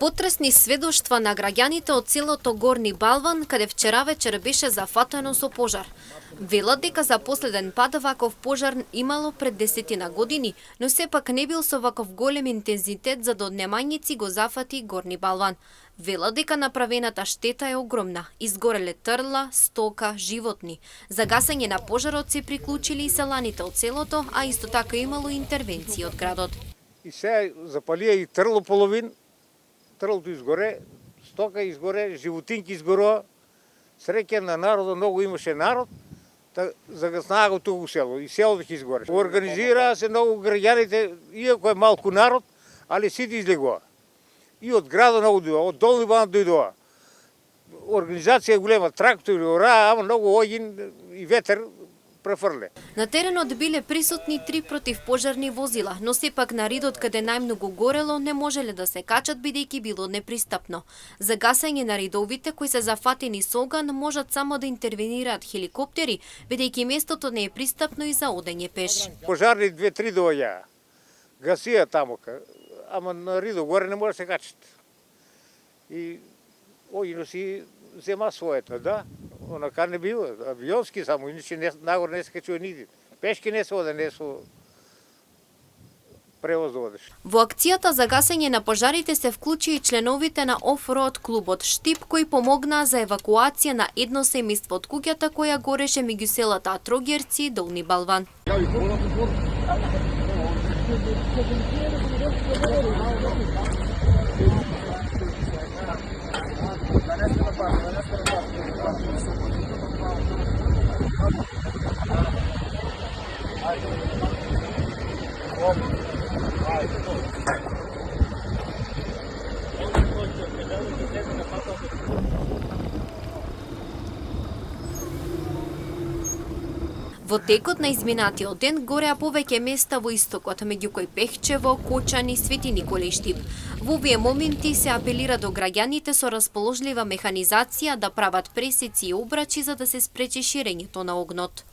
Потресни сведоштва на граѓаните од селото Горни Балван, каде вчера вечер беше зафатено со пожар. Велат дека за последен пат ваков пожар имало пред 10 години, но сепак не бил со ваков голем интензитет за да од немањици го зафати Горни Балван. Велат дека направената штета е огромна. Изгореле трла, стока, животни. За гасење на пожарот се приклучили и селаните од селото, а исто така имало интервенции од градот. И сега запалија и трло половин, трлото изгоре, стока изгоре, животинки изгорува. Среќа на народот, многу имаше народ, загаснаа го туку село и селото ќе изгоре. Организираа се многу граѓаните, иако е малку народ, али сите излегува. И од градот многу дојдоа, од Долни Банат дојдоа. Организација е голема, трактори, ораа, ама многу огин и ветер префрле. На теренот биле присутни 3 противпожарни возила, но сепак на ридот каде најмногу горело не можеле да се качат бидејќи било непристапно. За гасење на ридовите кои се зафатени со оган можат само да интервенираат хеликоптери, бидејќи местото не е пристапно и за одење пеш. Пожарни 2-3 доаѓаа. Гасија тамока, ама на ридо горе не може да се качат. И огино си зема своето, да. Онака не било, авионски само, иначе нагоре не се качува нигде. Пешки не се оде, не со превоз одеш. Во акцијата за гасење на пожарите се вклучи и членовите на оф-роад клубот Штип, кои помогнаа за евакуација на едно семејство од куќата која гореше меѓу селата Атрогерци и Долни Балван. Во текот на изминатиот ден гореа повеќе места во истокот, меѓу кои Пехчево, Кочани, Свети Николе и Штип. Во овие моменти се апелира до граѓаните со расположлива механизација да прават пресеци и обрачи за да се спречи ширењето на огнот.